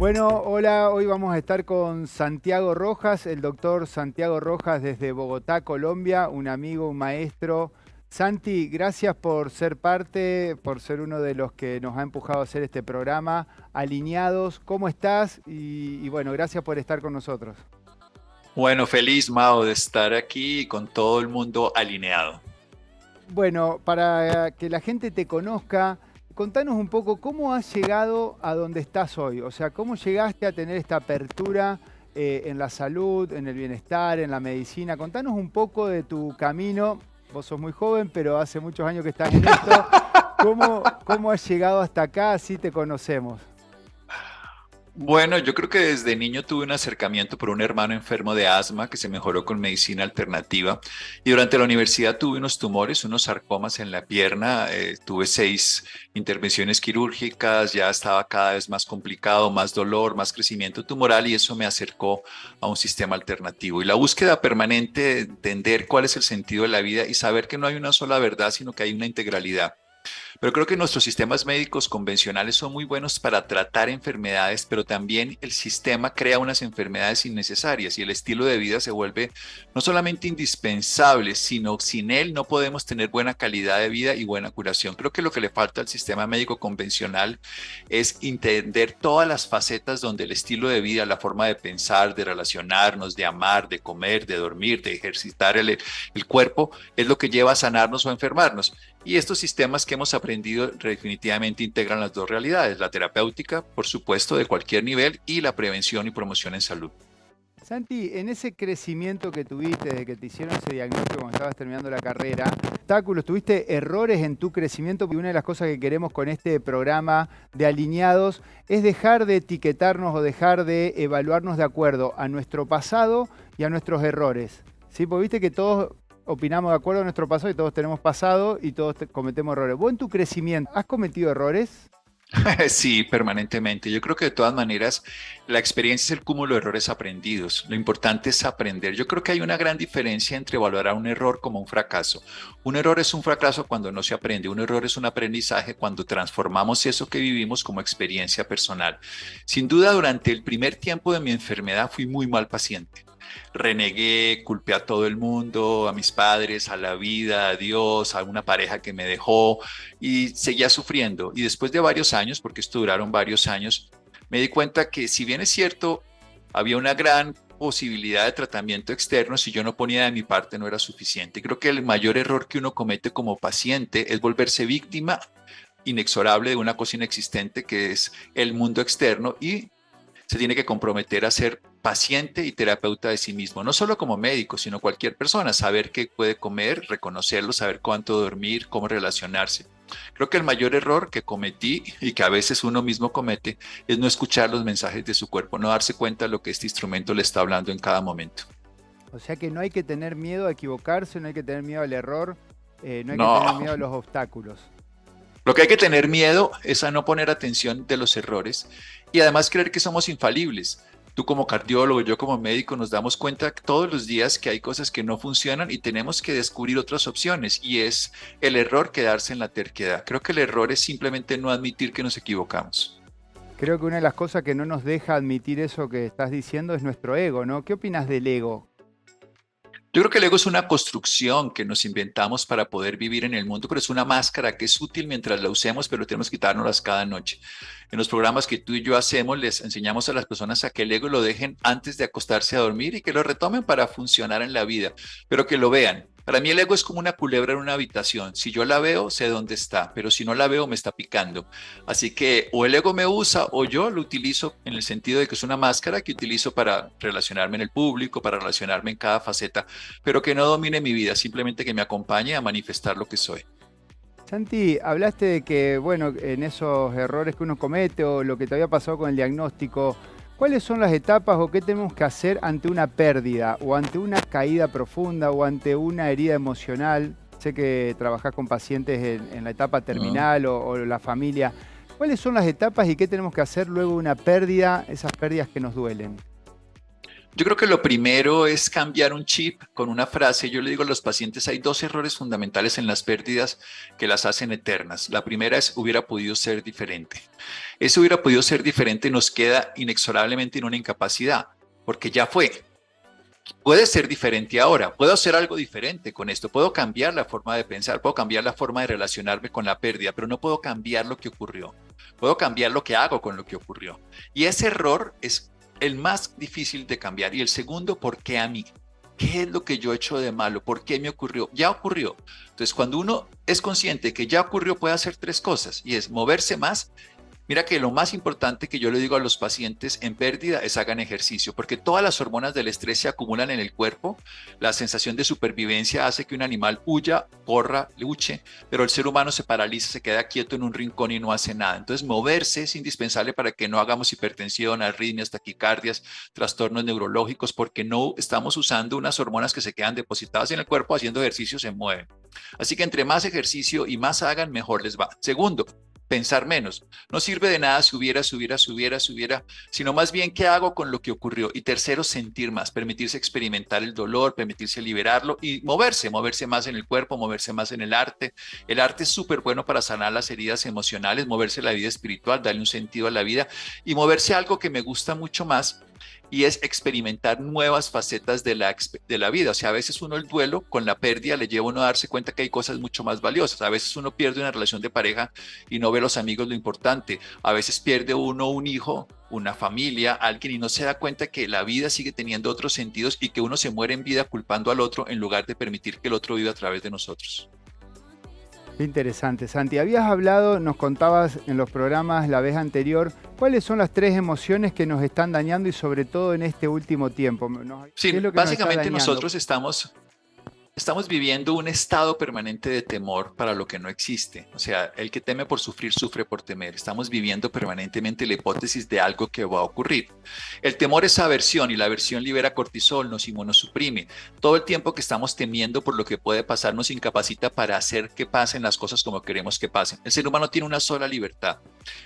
Bueno, hola, hoy vamos a estar con Santiago Rojas, el doctor Santiago Rojas desde Bogotá, Colombia, un amigo, un maestro. Santi, gracias por ser parte, por ser uno de los que nos ha empujado a hacer este programa. Alineados, ¿cómo estás? Y bueno, gracias por estar con nosotros. Bueno, feliz, Mao, de estar aquí con todo el mundo alineado. Bueno, para que la gente te conozca, contanos un poco cómo has llegado a donde estás hoy. O sea, cómo llegaste a tener esta apertura en la salud, en el bienestar, en la medicina. Contanos un poco de tu camino. Vos sos muy joven, pero hace muchos años que estás en esto. ¿Cómo has llegado hasta acá? Así te conocemos. Bueno, yo creo que desde niño tuve un acercamiento por un hermano enfermo de asma que se mejoró con medicina alternativa y durante la universidad tuve unos tumores, unos sarcomas en la pierna, tuve 6 intervenciones quirúrgicas, ya estaba cada vez más complicado, más dolor, más crecimiento tumoral y eso me acercó a un sistema alternativo. Y la búsqueda permanente de entender cuál es el sentido de la vida y saber que no hay una sola verdad, sino que hay una integralidad. Pero creo que nuestros sistemas médicos convencionales son muy buenos para tratar enfermedades, pero también el sistema crea unas enfermedades innecesarias y el estilo de vida se vuelve no solamente indispensable, sino sin él no podemos tener buena calidad de vida y buena curación. Creo que lo que le falta al sistema médico convencional es entender todas las facetas donde el estilo de vida, la forma de pensar, de relacionarnos, de amar, de comer, de dormir, de ejercitar el cuerpo, es lo que lleva a sanarnos o a enfermarnos. Y estos sistemas que hemos aprendido definitivamente integran las dos realidades, la terapéutica, por supuesto, de cualquier nivel, y la prevención y promoción en salud. Santi, en ese crecimiento que tuviste desde que te hicieron ese diagnóstico cuando estabas terminando la carrera, obstáculos, tuviste errores en tu crecimiento, porque una de las cosas que queremos con este programa de alineados es dejar de etiquetarnos o dejar de evaluarnos de acuerdo a nuestro pasado y a nuestros errores. ¿Sí? Porque viste que todos opinamos de acuerdo a nuestro pasado y todos tenemos pasado y todos cometemos errores. ¿Vos en tu crecimiento has cometido errores? Sí, permanentemente. Yo creo que de todas maneras la experiencia es el cúmulo de errores aprendidos. Lo importante es aprender. Yo creo que hay una gran diferencia entre valorar un error como un fracaso. Un error es un fracaso cuando no se aprende. Un error es un aprendizaje cuando transformamos eso que vivimos como experiencia personal. Sin duda, durante el primer tiempo de mi enfermedad fui muy mal paciente. Renegué, culpé a todo el mundo, a mis padres, a la vida, a Dios, a una pareja que me dejó y seguía sufriendo. Y después de varios años, porque esto duraron varios años, me di cuenta que si bien es cierto, había una gran posibilidad de tratamiento externo, si yo no ponía de mi parte no era suficiente. Creo que el mayor error que uno comete como paciente es volverse víctima inexorable de una cosa inexistente que es el mundo externo y se tiene que comprometer a ser paciente y terapeuta de sí mismo, no solo como médico, sino cualquier persona, saber qué puede comer, reconocerlo, saber cuánto dormir, cómo relacionarse. Creo que el mayor error que cometí y que a veces uno mismo comete es no escuchar los mensajes de su cuerpo, no darse cuenta de lo que este instrumento le está hablando en cada momento. O sea que no hay que tener miedo a equivocarse, no hay que tener miedo al error, no hay que tener No, miedo a los obstáculos. lo que hay que tener miedo es a no poner atención de los errores y además creer que somos infalibles. Tú como cardiólogo, yo como médico nos damos cuenta todos los días que hay cosas que no funcionan y tenemos que descubrir otras opciones y es el error quedarse en la terquedad. Creo que el error es simplemente no admitir que nos equivocamos. Creo que una de las cosas que no nos deja admitir eso que estás diciendo es nuestro ego, ¿no? ¿Qué opinas del ego? Yo creo que el ego es una construcción que nos inventamos para poder vivir en el mundo, pero es una máscara que es útil mientras la usemos, pero tenemos que quitárnoslas cada noche. En los programas que tú y yo hacemos, les enseñamos a las personas a que el ego lo dejen antes de acostarse a dormir y que lo retomen para funcionar en la vida, pero que lo vean. Para mí el ego es como una culebra en una habitación. Si yo la veo, sé dónde está, pero si no la veo, me está picando. Así que o el ego me usa o yo lo utilizo en el sentido de que es una máscara que utilizo para relacionarme en el público, para relacionarme en cada faceta, pero que no domine mi vida, simplemente que me acompañe a manifestar lo que soy. Santi, hablaste de que, bueno, en esos errores que uno comete o lo que te había pasado con el diagnóstico, ¿cuáles son las etapas o qué tenemos que hacer ante una pérdida o ante una caída profunda o ante una herida emocional? Sé que trabajás con pacientes en la etapa ¿No? terminal o la familia. ¿Cuáles son las etapas y qué tenemos que hacer luego de una pérdida, esas pérdidas que nos duelen? Yo creo que lo primero es cambiar un chip con una frase. Yo le digo a los pacientes, hay dos errores fundamentales en las pérdidas que las hacen eternas. La primera es hubiera podido ser diferente. Eso hubiera podido ser diferente nos queda inexorablemente en una incapacidad, porque ya fue. Puede ser diferente ahora, puedo hacer algo diferente con esto, puedo cambiar la forma de pensar, puedo cambiar la forma de relacionarme con la pérdida, pero no puedo cambiar lo que ocurrió. Puedo cambiar lo que hago con lo que ocurrió. Y ese error es el más difícil de cambiar. Y el segundo, ¿por qué a mí? ¿Qué es lo que yo he hecho de malo? ¿Por qué me ocurrió? Ya ocurrió. Entonces, cuando uno es consciente que ya ocurrió, puede hacer tres cosas y es moverse más. Mira que lo más importante que yo le digo a los pacientes en pérdida es hagan ejercicio, porque todas las hormonas del estrés se acumulan en el cuerpo. La sensación de supervivencia hace que un animal huya, corra, luche, pero el ser humano se paraliza, se queda quieto en un rincón y no hace nada. Entonces, moverse es indispensable para que no hagamos hipertensión, arritmias, taquicardias, trastornos neurológicos, porque no estamos usando unas hormonas que se quedan depositadas en el cuerpo. Haciendo ejercicio se mueven. Así que entre más ejercicio y más hagan, mejor les va. Segundo, pensar menos. No sirve de nada si hubiera, sino más bien qué hago con lo que ocurrió. Y tercero, sentir más, permitirse experimentar el dolor, permitirse liberarlo y moverse más en el cuerpo, moverse más en el arte. El arte es súper bueno para sanar las heridas emocionales, moverse la vida espiritual, darle un sentido a la vida y moverse a algo que me gusta mucho más y es experimentar nuevas facetas de la vida. O sea, a veces uno el duelo con la pérdida le lleva a uno a darse cuenta que hay cosas mucho más valiosas. A veces uno pierde una relación de pareja y no ve a los amigos lo importante. A veces pierde uno un hijo, una familia, alguien y no se da cuenta que la vida sigue teniendo otros sentidos y que uno se muere en vida culpando al otro en lugar de permitir que el otro viva a través de nosotros. Qué interesante, Santi. Habías hablado, nos contabas en los programas la vez anterior, ¿cuáles son las tres emociones que nos están dañando y sobre todo en este último tiempo? Sí, ¿Qué es lo que básicamente nosotros estamos viviendo un estado permanente de temor para lo que no existe. O sea, el que teme por sufrir, sufre por temer. Estamos viviendo permanentemente la hipótesis de algo que va a ocurrir. El temor es aversión y la aversión libera cortisol, nos inmunosuprime. Todo el tiempo que estamos temiendo por lo que puede pasar nos incapacita para hacer que pasen las cosas como queremos que pasen. El ser humano tiene una sola libertad,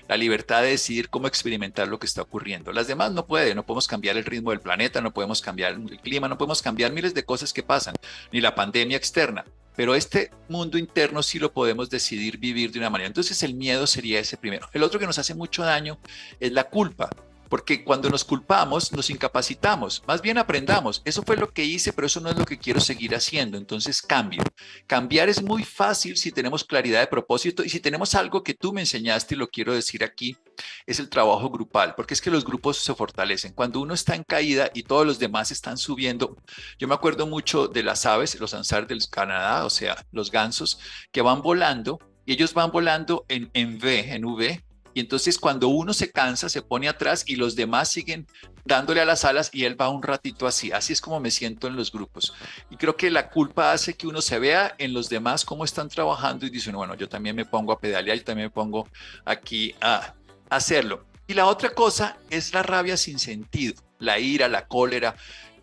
la libertad de decidir cómo experimentar lo que está ocurriendo. Las demás no podemos cambiar el ritmo del planeta, no podemos cambiar el clima, no podemos cambiar miles de cosas que pasan, ni la pandemia externa, pero este mundo interno sí lo podemos decidir vivir de una manera. Entonces el miedo sería ese primero. El otro que nos hace mucho daño es la culpa, porque cuando nos culpamos nos incapacitamos. Más bien aprendamos, eso fue lo que hice, pero eso no es lo que quiero seguir haciendo. Entonces cambio. Cambiar es muy fácil si tenemos claridad de propósito y si tenemos algo que tú me enseñaste y lo quiero decir aquí, es el trabajo grupal, porque es que los grupos se fortalecen. Cuando uno está en caída y todos los demás están subiendo, yo me acuerdo mucho de las aves, los ansar del Canadá, o sea, los gansos, que van volando y ellos van volando en V, y entonces cuando uno se cansa, se pone atrás y los demás siguen dándole a las alas y él va un ratito así. Así es como me siento en los grupos. Y creo que la culpa hace que uno se vea en los demás cómo están trabajando y dice, bueno, yo también me pongo a pedalear, yo también me pongo aquí a hacerlo. Y la otra cosa es la rabia sin sentido, la ira, la cólera.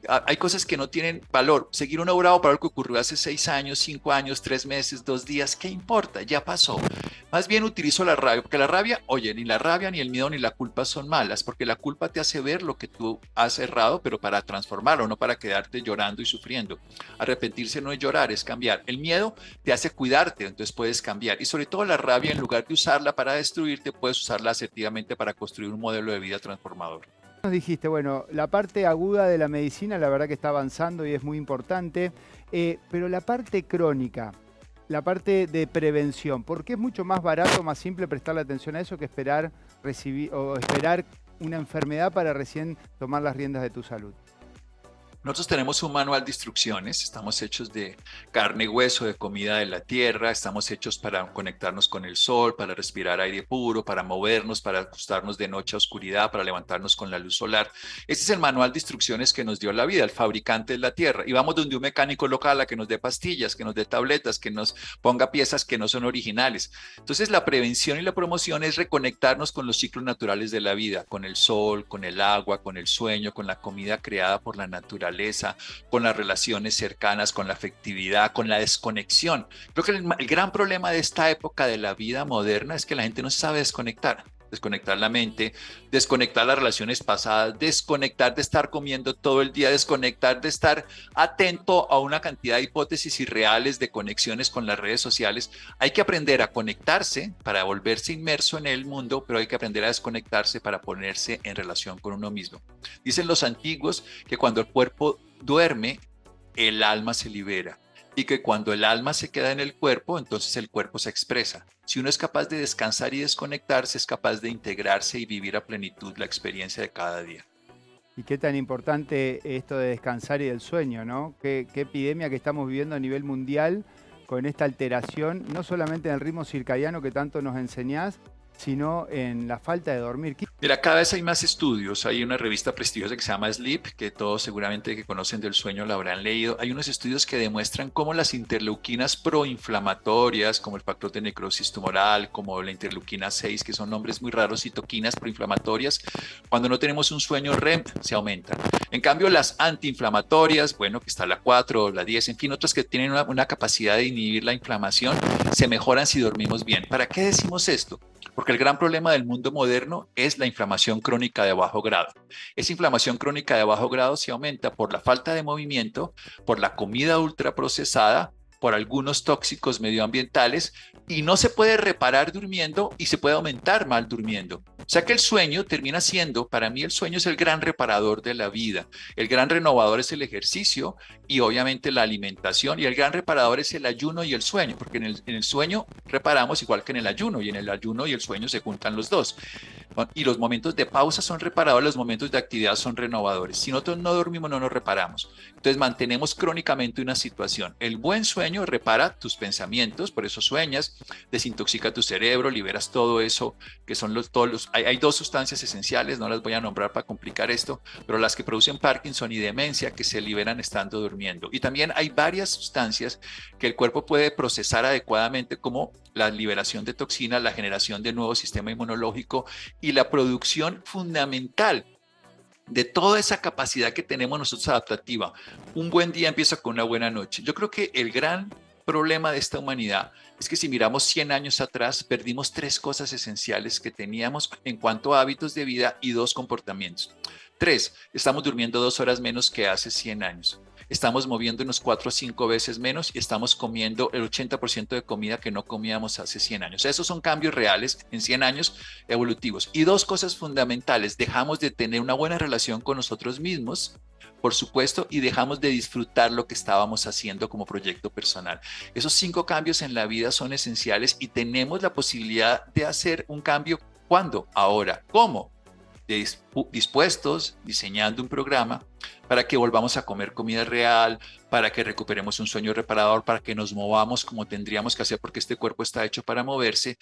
Hay cosas que no tienen valor. Seguir un bravo para algo que ocurrió hace 6 años, 5 años, 3 meses, 2 días, ¿qué importa? Ya pasó. Más bien utilizo la rabia, porque la rabia, oye, ni la rabia, ni el miedo, ni la culpa son malas, porque la culpa te hace ver lo que tú has errado, pero para transformarlo, no para quedarte llorando y sufriendo. Arrepentirse no es llorar, es cambiar. El miedo te hace cuidarte, entonces puedes cambiar. Y sobre todo la rabia, en lugar de usarla para destruirte, puedes usarla asertivamente para construir un modelo de vida transformador. Nos dijiste, bueno, la parte aguda de la medicina la verdad que está avanzando y es muy importante, pero la parte crónica, la parte de prevención, porque es mucho más barato, más simple prestarle atención a eso que esperar recibir o esperar una enfermedad para recién tomar las riendas de tu salud. Nosotros tenemos un manual de instrucciones, estamos hechos de carne y hueso, de comida de la tierra, estamos hechos para conectarnos con el sol, para respirar aire puro, para movernos, para acostarnos de noche a oscuridad, para levantarnos con la luz solar. Este es el manual de instrucciones que nos dio la vida, el fabricante es la tierra. Y vamos donde un mecánico local a que nos dé pastillas, que nos dé tabletas, que nos ponga piezas que no son originales. Entonces la prevención y la promoción es reconectarnos con los ciclos naturales de la vida, con el sol, con el agua, con el sueño, con la comida creada por la naturaleza, con las relaciones cercanas, con la afectividad, con la desconexión. Creo que el gran problema de esta época de la vida moderna es que la gente no sabe desconectar. desconectar la mente, desconectar las relaciones pasadas, desconectar de estar comiendo todo el día, desconectar de estar atento a una cantidad de hipótesis irreales de conexiones con las redes sociales. Hay que aprender a conectarse para volverse inmerso en el mundo, pero hay que aprender a desconectarse para ponerse en relación con uno mismo. Dicen los antiguos que cuando el cuerpo duerme, el alma se libera. Y que cuando el alma se queda en el cuerpo, entonces el cuerpo se expresa. Si uno es capaz de descansar y desconectarse, es capaz de integrarse y vivir a plenitud la experiencia de cada día. Y qué tan importante esto de descansar y del sueño, ¿no? Qué epidemia que estamos viviendo a nivel mundial con esta alteración, no solamente en el ritmo circadiano que tanto nos enseñás, sino en la falta de dormir. Mira, cada vez hay más estudios. Hay una revista prestigiosa que se llama Sleep, que todos seguramente que conocen del sueño la habrán leído. Hay unos estudios que demuestran cómo las interleuquinas proinflamatorias, como el factor de necrosis tumoral, como la interleuquina 6, que son nombres muy raros, citoquinas proinflamatorias, cuando no tenemos un sueño REM, se aumentan. En cambio, las antiinflamatorias, bueno, que está la 4 o la 10, en fin, otras que tienen una capacidad de inhibir la inflamación, se mejoran si dormimos bien. ¿Para qué decimos esto? Porque el gran problema del mundo moderno es la inflamación crónica de bajo grado. Esa inflamación crónica de bajo grado se aumenta por la falta de movimiento, por la comida ultraprocesada, por algunos tóxicos medioambientales y no se puede reparar durmiendo y se puede aumentar mal durmiendo. O sea que el sueño termina siendo, para mí el sueño es el gran reparador de la vida. El gran renovador es el ejercicio y obviamente la alimentación, y el gran reparador es el ayuno y el sueño, porque en el sueño reparamos igual que en el ayuno, y en el ayuno y el sueño se juntan los dos. Y los momentos de pausa son reparadores, los momentos de actividad son renovadores. Si nosotros no dormimos, no nos reparamos. Entonces mantenemos crónicamente una situación. El buen sueño repara tus pensamientos, por eso sueñas, desintoxica tu cerebro, liberas todo eso, que son hay dos sustancias esenciales, no las voy a nombrar para complicar esto, pero las que producen Parkinson y demencia que se liberan estando durmiendo. Y también hay varias sustancias que el cuerpo puede procesar adecuadamente, como la liberación de toxinas, la generación de nuevo sistema inmunológico y la producción fundamental de toda esa capacidad que tenemos nosotros adaptativa. Un buen día empieza con una buena noche. Yo creo que el gran problema de esta humanidad es que si miramos 100 años atrás, perdimos 3 cosas esenciales que teníamos en cuanto a hábitos de vida y 2 comportamientos. 3, estamos durmiendo 2 horas menos que hace 100 años. Estamos moviéndonos 4 o 5 veces menos y estamos comiendo el 80% de comida que no comíamos hace 100 años. Esos son cambios reales en 100 años evolutivos. Y 2 cosas fundamentales: dejamos de tener una buena relación con nosotros mismos, por supuesto, y dejamos de disfrutar lo que estábamos haciendo como proyecto personal. Esos 5 cambios en la vida son esenciales y tenemos la posibilidad de hacer un cambio. ¿Cuándo? Ahora. ¿Cómo? Dispuestos, diseñando un programa para que volvamos a comer comida real, para que recuperemos un sueño reparador, para que nos movamos como tendríamos que hacer, porque este cuerpo está hecho para moverse,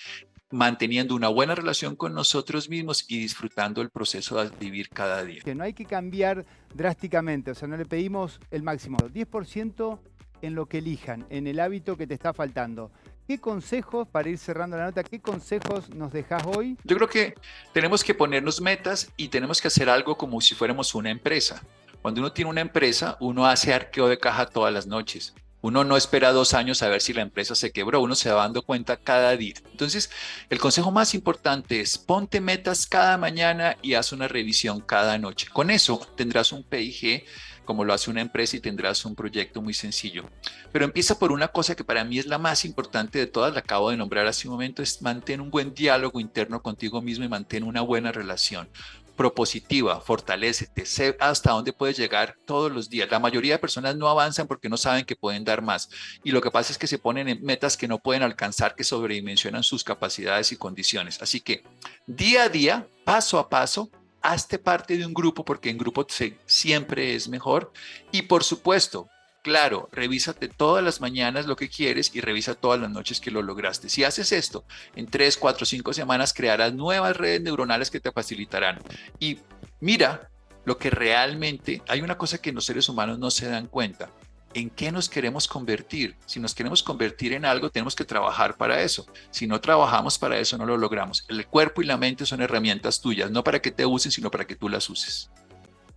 manteniendo una buena relación con nosotros mismos y disfrutando el proceso de vivir cada día. Que no hay que cambiar drásticamente, o sea, no le pedimos el máximo, 10% en lo que elijan, en el hábito que te está faltando. ¿Qué consejos, para ir cerrando la nota, qué consejos nos dejás hoy? Yo creo que tenemos que ponernos metas y tenemos que hacer algo como si fuéramos una empresa. Cuando uno tiene una empresa, uno hace arqueo de caja todas las noches. Uno no espera 2 años a ver si la empresa se quebró, uno se va dando cuenta cada día. Entonces, el consejo más importante es: ponte metas cada mañana y haz una revisión cada noche. Con eso tendrás un PIG como lo hace una empresa y tendrás un proyecto muy sencillo. Pero empieza por una cosa que para mí es la más importante de todas, la acabo de nombrar hace un momento: es mantén un buen diálogo interno contigo mismo y mantén una buena relación propositiva, fortalécete, sé hasta dónde puedes llegar todos los días. La mayoría de personas no avanzan porque no saben que pueden dar más, y lo que pasa es que se ponen en metas que no pueden alcanzar, que sobredimensionan sus capacidades y condiciones. Así que día a día, paso a paso, hazte parte de un grupo, porque en grupo siempre es mejor. Y por supuesto, claro, revísate todas las mañanas lo que quieres y revisa todas las noches que lo lograste. Si haces esto, en 3, 4, 5 semanas crearás nuevas redes neuronales que te facilitarán. Y mira lo que realmente, hay una cosa que los seres humanos no se dan cuenta: ¿en qué nos queremos convertir? Si nos queremos convertir en algo, tenemos que trabajar para eso. Si no trabajamos para eso, no lo logramos. El cuerpo y la mente son herramientas tuyas, no para que te usen, sino para que tú las uses.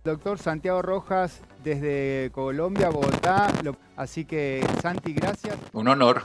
Doctor Santiago Rojas, desde Colombia, Bogotá. Así que, Santi, gracias. Un honor.